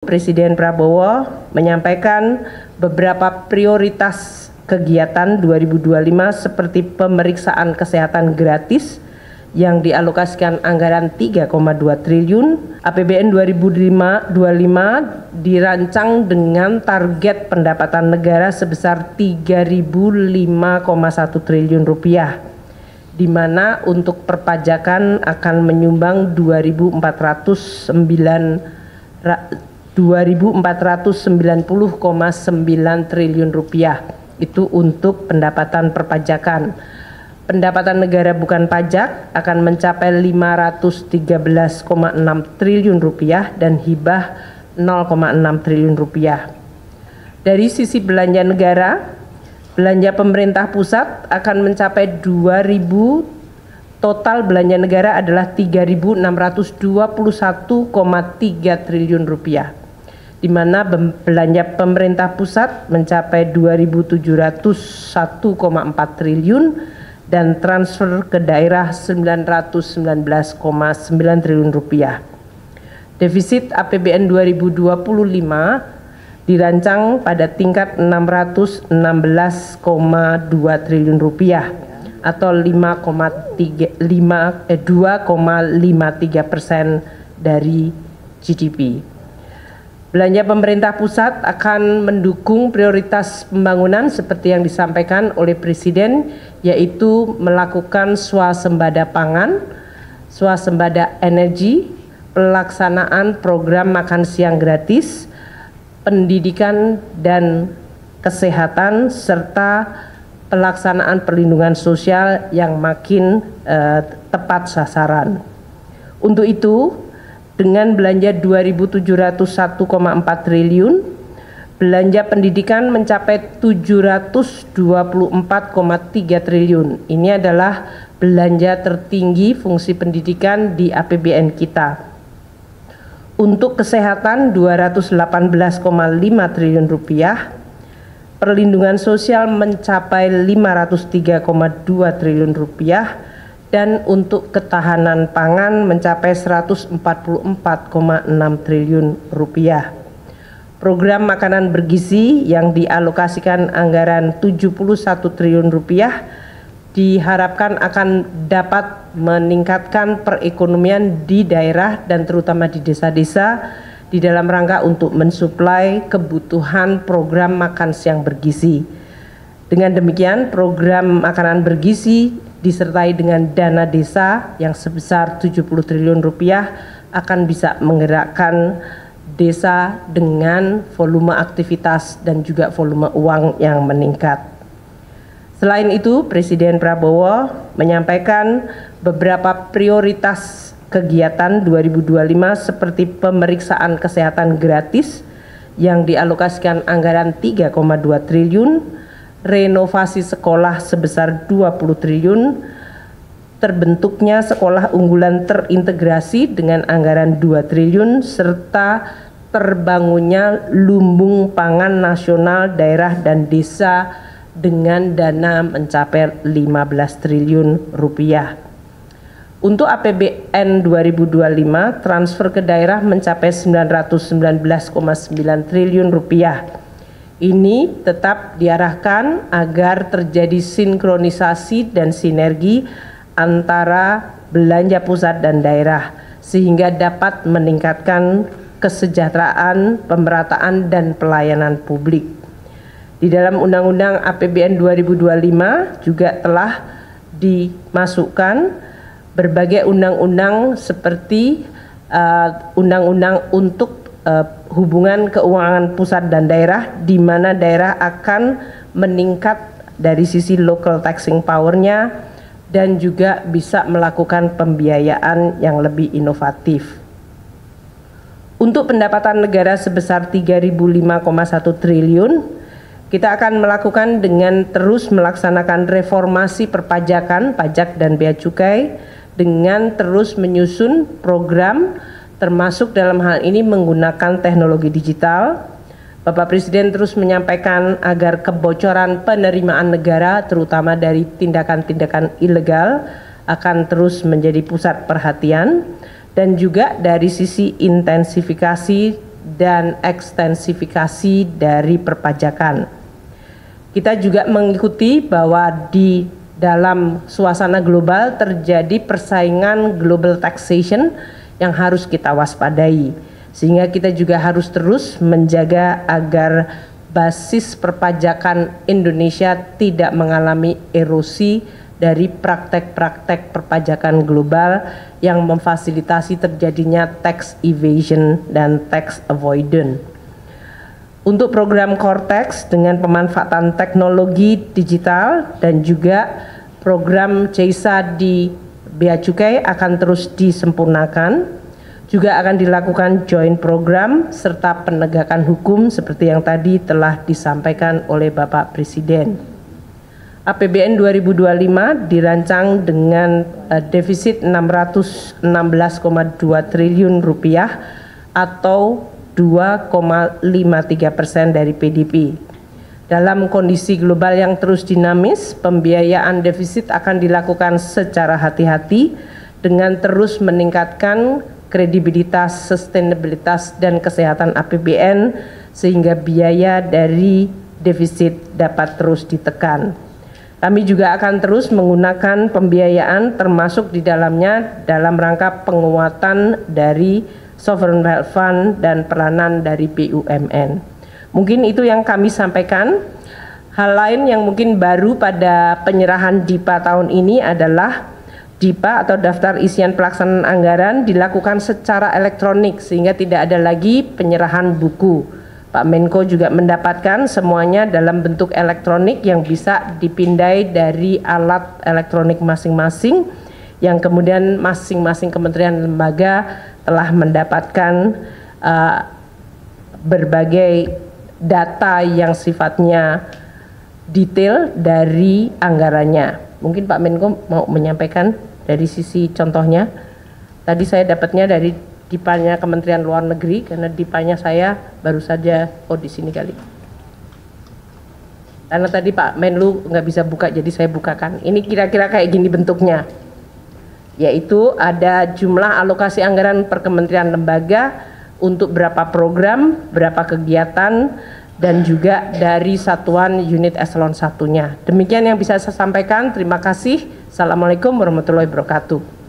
Presiden Prabowo menyampaikan beberapa prioritas kegiatan 2025 seperti pemeriksaan kesehatan gratis yang dialokasikan anggaran 3,2 triliun. APBN 2025 dirancang dengan target pendapatan negara sebesar 3.005,1 triliun rupiah, di mana untuk perpajakan akan menyumbang 2.490,9 triliun rupiah. Itu untuk pendapatan perpajakan. Pendapatan negara bukan pajak akan mencapai 513,6 triliun rupiah dan hibah 0,6 triliun rupiah. Dari sisi belanja negara, belanja pemerintah pusat akan mencapai 2.000, total belanja negara adalah 3.621,3 triliun rupiah, di mana belanja pemerintah pusat mencapai 2.701,4 triliun dan transfer ke daerah 919,9 triliun rupiah. Defisit APBN 2025 dirancang pada tingkat 616,2 triliun rupiah atau 2,53% dari GDP. Belanja pemerintah pusat akan mendukung prioritas pembangunan seperti yang disampaikan oleh Presiden, yaitu melakukan swasembada pangan, swasembada energi, pelaksanaan program makan siang gratis, pendidikan dan kesehatan, serta pelaksanaan perlindungan sosial yang makin tepat sasaran. Untuk itu, dengan belanja 2.701,4 triliun, belanja pendidikan mencapai 724,3 triliun. Ini adalah belanja tertinggi fungsi pendidikan di APBN kita. Untuk kesehatan 218,5 triliun rupiah, perlindungan sosial mencapai 503,2 triliun rupiah, dan untuk ketahanan pangan mencapai 144,6 triliun rupiah. Program makanan bergizi yang dialokasikan anggaran 71 triliun rupiah diharapkan akan dapat meningkatkan perekonomian di daerah dan terutama di desa-desa di dalam rangka untuk mensuplai kebutuhan program makan siang bergizi. Dengan demikian, program makanan bergizi disertai dengan dana desa yang sebesar 70 triliun rupiah akan bisa menggerakkan desa dengan volume aktivitas dan juga volume uang yang meningkat. Selain itu, Presiden Prabowo menyampaikan beberapa prioritas kegiatan 2025 seperti pemeriksaan kesehatan gratis yang dialokasikan anggaran 3,2 triliun, renovasi sekolah sebesar 20 triliun, terbentuknya sekolah unggulan terintegrasi dengan anggaran 2 triliun, serta terbangunnya lumbung pangan nasional daerah dan desa dengan dana mencapai 15 triliun rupiah. Untuk APBN 2025, transfer ke daerah mencapai 919,9 triliun rupiah. Ini tetap diarahkan agar terjadi sinkronisasi dan sinergi antara belanja pusat dan daerah sehingga dapat meningkatkan kesejahteraan, pemerataan dan pelayanan publik. Di dalam Undang-Undang APBN 2025 juga telah dimasukkan berbagai undang-undang seperti undang-undang untuk hubungan keuangan pusat dan daerah, di mana daerah akan meningkat dari sisi local taxing power-nya dan juga bisa melakukan pembiayaan yang lebih inovatif. Untuk pendapatan negara sebesar 3.005,1 triliun, kita akan melakukan dengan terus melaksanakan reformasi perpajakan, pajak dan bea cukai, dengan terus menyusun program termasuk dalam hal ini menggunakan teknologi digital. Bapak Presiden terus menyampaikan agar kebocoran penerimaan negara terutama dari tindakan-tindakan ilegal akan terus menjadi pusat perhatian, dan juga dari sisi intensifikasi dan ekstensifikasi dari perpajakan. Kita juga mengikuti bahwa di dalam suasana global terjadi persaingan global taxation yang harus kita waspadai, sehingga kita juga harus terus menjaga agar basis perpajakan Indonesia tidak mengalami erosi dari praktek-praktek perpajakan global yang memfasilitasi terjadinya tax evasion dan tax avoidance. Untuk program Cortex dengan pemanfaatan teknologi digital dan juga program CESA di Bea Cukai akan terus disempurnakan. Juga akan dilakukan joint program serta penegakan hukum seperti yang tadi telah disampaikan oleh Bapak Presiden. APBN 2025 dirancang dengan defisit 616,2 triliun rupiah atau 2,53% dari PDB. Dalam kondisi global yang terus dinamis, pembiayaan defisit akan dilakukan secara hati-hati dengan terus meningkatkan kredibilitas, sustainabilitas, dan kesehatan APBN sehingga biaya dari defisit dapat terus ditekan. Kami juga akan terus menggunakan pembiayaan termasuk di dalamnya dalam rangka penguatan dari Sovereign Wealth Fund dan peranan dari BUMN. Mungkin itu yang kami sampaikan. Hal lain yang mungkin baru pada penyerahan DIPA tahun ini adalah DIPA atau daftar isian pelaksanaan anggaran dilakukan secara elektronik sehingga tidak ada lagi penyerahan buku. Pak Menko juga mendapatkan semuanya dalam bentuk elektronik yang bisa dipindai dari alat elektronik masing-masing yang kemudian masing-masing kementerian lembaga telah mendapatkan berbagai data yang sifatnya detail dari anggarannya. Mungkin Pak Menko mau menyampaikan dari sisi contohnya. Tadi saya dapatnya dari DIPA-nya Kementerian Luar Negeri karena DIPA-nya saya baru saja di sini kali. Karena tadi Pak Menlu nggak bisa buka jadi saya bukakan. Ini kira-kira kayak gini bentuknya. Yaitu ada jumlah alokasi anggaran per kementerian lembaga untuk berapa program, berapa kegiatan, dan juga dari satuan unit eselon 1-nya. Demikian yang bisa saya sampaikan. Terima kasih. Assalamualaikum warahmatullahi wabarakatuh.